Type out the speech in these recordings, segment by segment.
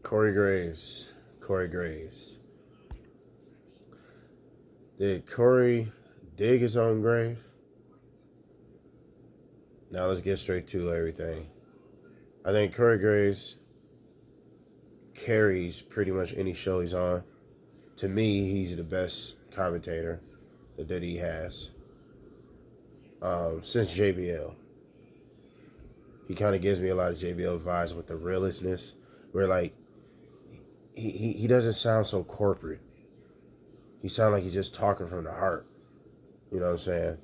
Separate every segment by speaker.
Speaker 1: Corey Graves. Corey Graves. Did Corey dig his own grave? Now let's get straight to everything. I think Corey Graves carries pretty much any show he's on. To me, he's the best commentator that he has since JBL. He kind of gives me a lot of JBL vibes with the realistness, where like he doesn't sound so corporate. He sounds like he's just talking from the heart. You know what I'm saying?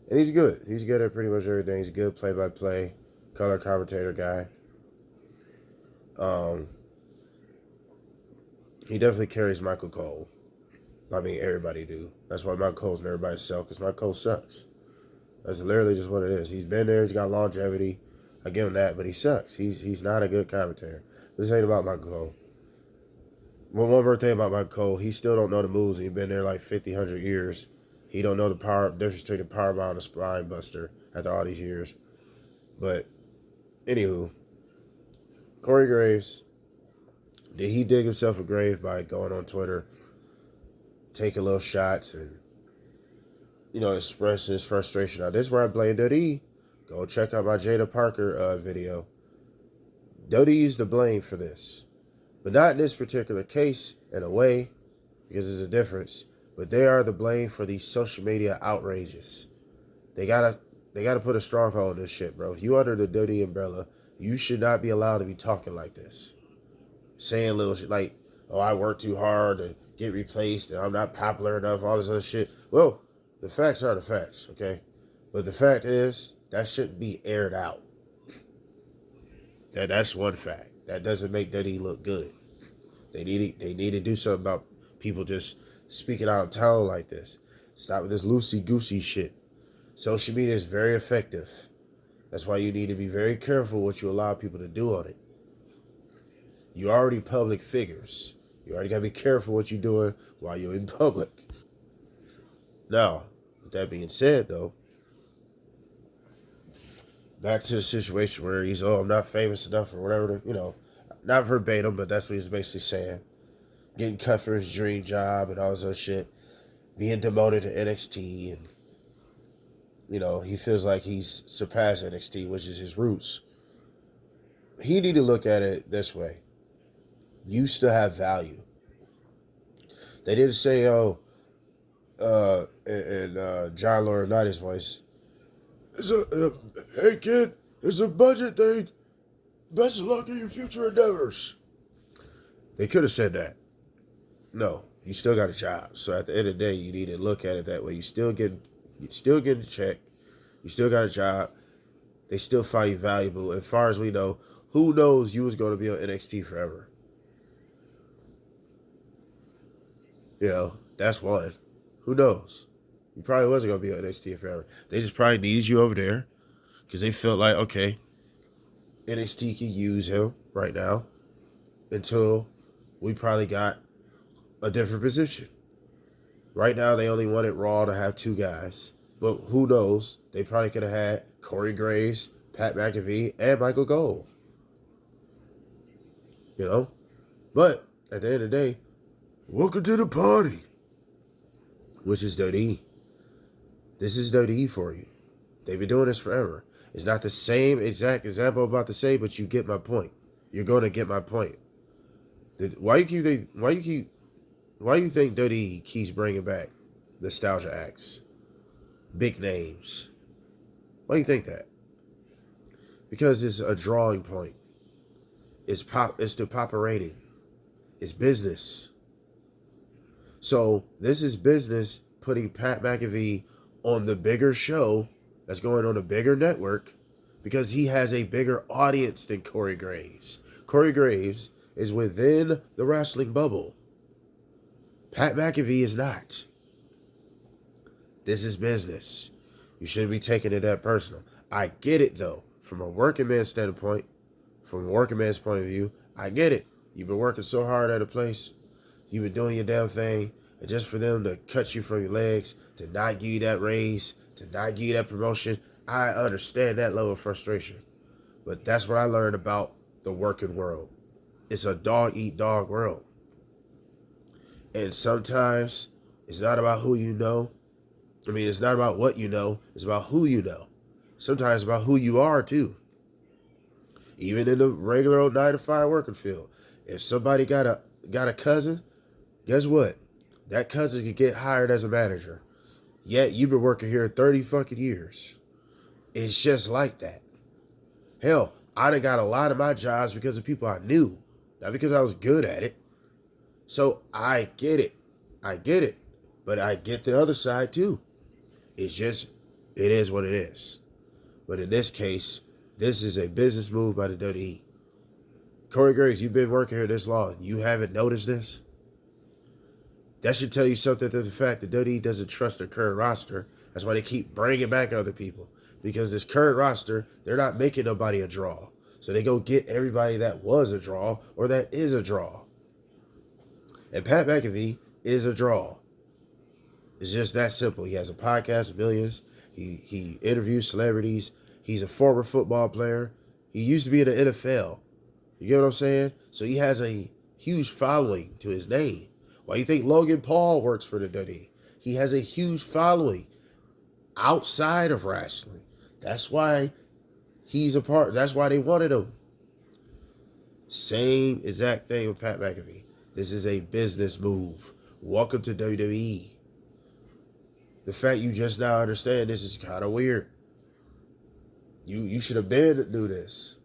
Speaker 1: And he's good. He's good at pretty much everything. He's a good play-by-play, color commentator guy. He definitely carries Michael Cole. I mean, everybody do. That's why Michael Cole's in everybody's cell, because Michael Cole sucks. That's literally just what it is. He's been there. He's got longevity. I give him that, but he sucks. He's not a good commentator. This ain't about Michael Cole. Well, one more thing about Michael Cole, he still don't know the moves, and he's been there like 50, 100 years. He don't know the difference between the power bomb and the spine buster after all these years. But, anywho, Corey Graves, did he dig himself a grave by going on Twitter, taking little shots, and, expressing his frustration? Now, this is where I blame Dodie. Go check out my Jada Parker video. Dodie's the blame for this. But not in this particular case, in a way, because there's a difference. But they are the blame for these social media outrages. They gotta put a stronghold in this shit, bro. If you under the Dodie umbrella, you should not be allowed to be talking like this. Saying little shit like, oh, I work too hard to get replaced and I'm not popular enough, all this other shit. Well, the facts are the facts, okay? But the fact is, that shouldn't be aired out. That's one fact. That doesn't make Diddy look good. They need to do something about people just speaking out of town like this. Stop with this loosey-goosey shit. Social media is very effective. That's why you need to be very careful what you allow people to do on it. You're already public figures. You already got to be careful what you're doing while you're in public. Now, with that being said, though, back to the situation where he's, I'm not famous enough or whatever, not verbatim, but that's what he's basically saying. Getting cut for his dream job and all this other shit. Being demoted to NXT and, he feels like he's surpassed NXT, which is his roots. He need to look at it this way. You still have value. They didn't say, in John Laurinaitis' voice, hey kid, it's a budget thing. Best of luck in your future endeavors. They could have said that. No, you still got a job. So at the end of the day, you need to look at it that way. You still get a check. You still got a job. They still find you valuable. As far as we know, who knows you was going to be on NXT forever? That's one. Who knows? You probably wasn't going to be on NXT forever. They just probably needed you over there because they felt like, okay, NXT can use him right now until we probably got a different position. Right now, they only wanted Raw to have two guys. But who knows? They probably could have had Corey Graves, Pat McAfee, and Michael Cole. But at the end of the day, welcome to the party. Which is Dodie. This is Dodie for you. They've been doing this forever. It's not the same exact example I'm about to say, but you get my point. You're going to get my point. Why do you think Dodie keeps bringing back nostalgia acts? Big names. Why do you think that? Because it's a drawing point. It's the proper rating. It's business. So this is business putting Pat McAfee on the bigger show that's going on a bigger network because he has a bigger audience than Corey Graves. Corey Graves is within the wrestling bubble. Pat McAfee is not. This is business. You shouldn't be taking it that personal. I get it, though. From a working man's standpoint, from a working man's point of view, I get it. You've been working so hard at a place. You've been doing your damn thing. And just for them to cut you from your legs, to not give you that raise, to not give you that promotion, I understand that level of frustration. But that's what I learned about the working world. it's a dog eat dog world. And sometimes it's not about who you know. I mean, it's not about what you know. It's about who you know. Sometimes about who you are too. Even in the regular old 9 to 5 working field, if somebody got a cousin, guess what? That cousin could get hired as a manager. Yet you've been working here 30 fucking years. It's just like that. Hell, I done got a lot of my jobs because of people I knew, not because I was good at it. So I get it. I get it. But I get the other side too. It's just, it is what it is. But in this case, this is a business move by the WWE. Corey Graves, you've been working here this long. You haven't noticed this? That should tell you something to the fact that WWE doesn't trust their current roster. That's why they keep bringing back other people. Because this current roster, they're not making nobody a draw. So they go get everybody that was a draw or that is a draw. And Pat McAfee is a draw. It's just that simple. He has a podcast, millions. He interviews celebrities. He's a former football player. He used to be in the NFL. You get what I'm saying? So he has a huge following to his name. Why do you think Logan Paul works for the WWE? He has a huge following outside of wrestling. That's why he's a part. That's why they wanted him. Same exact thing with Pat McAfee. This is a business move. Welcome to WWE. The fact you just now understand this is kind of weird. You should have been to do this.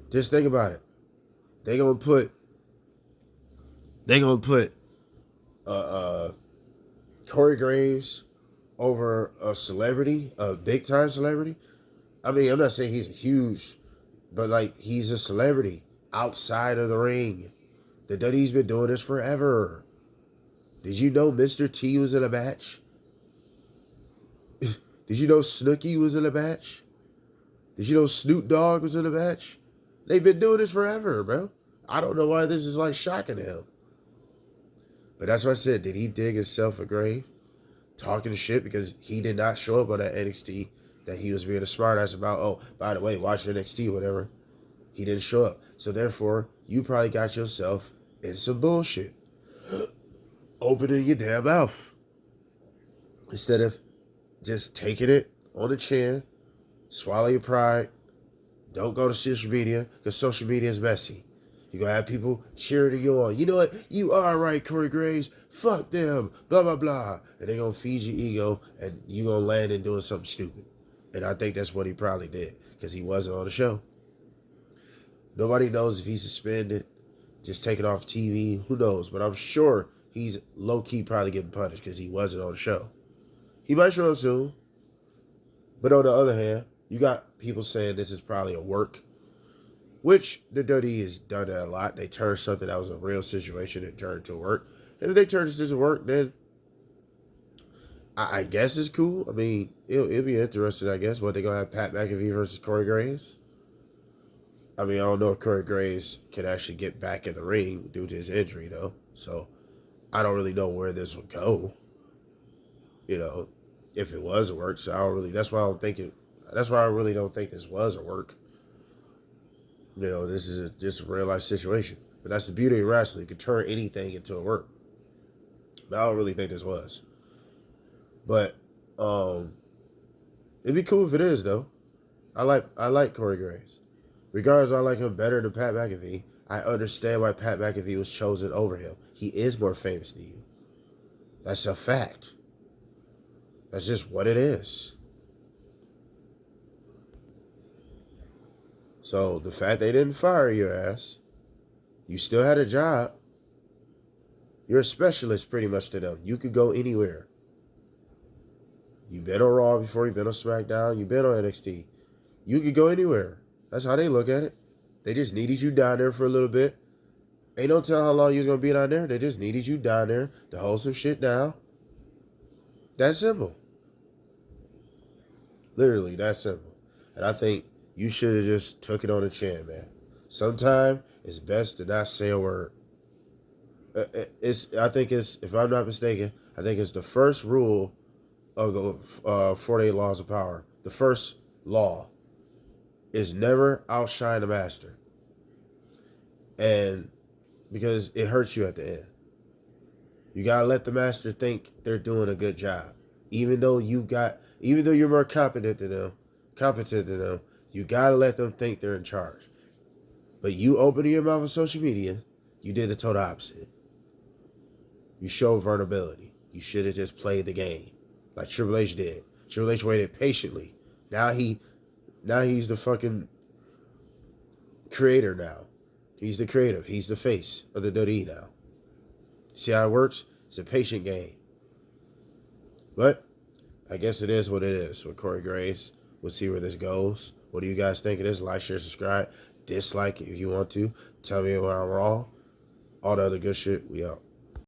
Speaker 1: Just think about it. They gonna put Corey Graves over a celebrity, a big time celebrity. I mean, I'm not saying he's a huge, but like he's a celebrity outside of the ring. The WWE's been doing this forever. Did you know Mr. T was in a match? Did you know Snooki was in a match? Did you know Snoop Dogg was in a match? They've been doing this forever, bro. I don't know why this is like shocking him. But that's what I said. Did he dig himself a grave? Talking shit because he did not show up on that NXT that he was being a smartass about. Oh, by the way, watch NXT, whatever. He didn't show up. So therefore, you probably got yourself in some bullshit. Opening your damn mouth. Instead of just taking it on the chin, swallow your pride. Don't go to social media because social media is messy. You're going to have people cheering you on. You know what? You are right, Corey Graves. Fuck them. Blah, blah, blah. And they're going to feed your ego and you're going to land in doing something stupid. And I think that's what he probably did because he wasn't on the show. Nobody knows if he's suspended, just taken off TV. Who knows? But I'm sure he's low-key probably getting punished because he wasn't on the show. He might show up soon. But on the other hand, you got people saying this is probably a work, which the WWE has done that a lot. They turned something that was a real situation and turned to work. And if they turn this into work, then I guess it's cool. I mean, it'll be interesting, I guess. What, they going to have Pat McAfee versus Corey Graves? I mean, I don't know if Corey Graves can actually get back in the ring due to his injury, though. So I don't really know where this will go. You know, if it was a work. So I don't really. That's why I really don't think this was a work. You know, this is just a real life situation. But that's the beauty of wrestling. You can turn anything into a work. But I don't really think this was. But it'd be cool if it is, though. I like Corey Graves. Regardless, I like him better than Pat McAfee. I understand why Pat McAfee was chosen over him. He is more famous than you. That's a fact. That's just what it is. So the fact they didn't fire your ass, you still had a job. You're a specialist pretty much to them. You could go anywhere. You've been on Raw before, you've been on SmackDown, you've been on NXT. You could go anywhere. That's how they look at it. They just needed you down there for a little bit. Ain't no telling how long you was going to be down there. They just needed you down there to hold some shit down. That's simple. Literally, that's simple. And I think you should have just took it on the chin, man. Sometimes it's best to not say a word. I think it's, if I'm not mistaken, I think it's the first rule of the 48 Laws of Power. The first law is never outshine the master. And because it hurts you at the end. You gotta let the master think they're doing a good job. Even though you're more competent than them, you gotta let them think they're in charge. But you opening your mouth on social media, you did the total opposite. You showed vulnerability. You should have just played the game, like Triple H did. Triple H waited patiently. Now he's the fucking creator now. He's the creative. He's the face of the WWE now. See how it works? It's a patient game. But I guess it is what it is with Corey Graves. We'll see where this goes. What do you guys think of this? Like, share, subscribe. Dislike if you want to. Tell me where I'm wrong. All the other good shit. We out.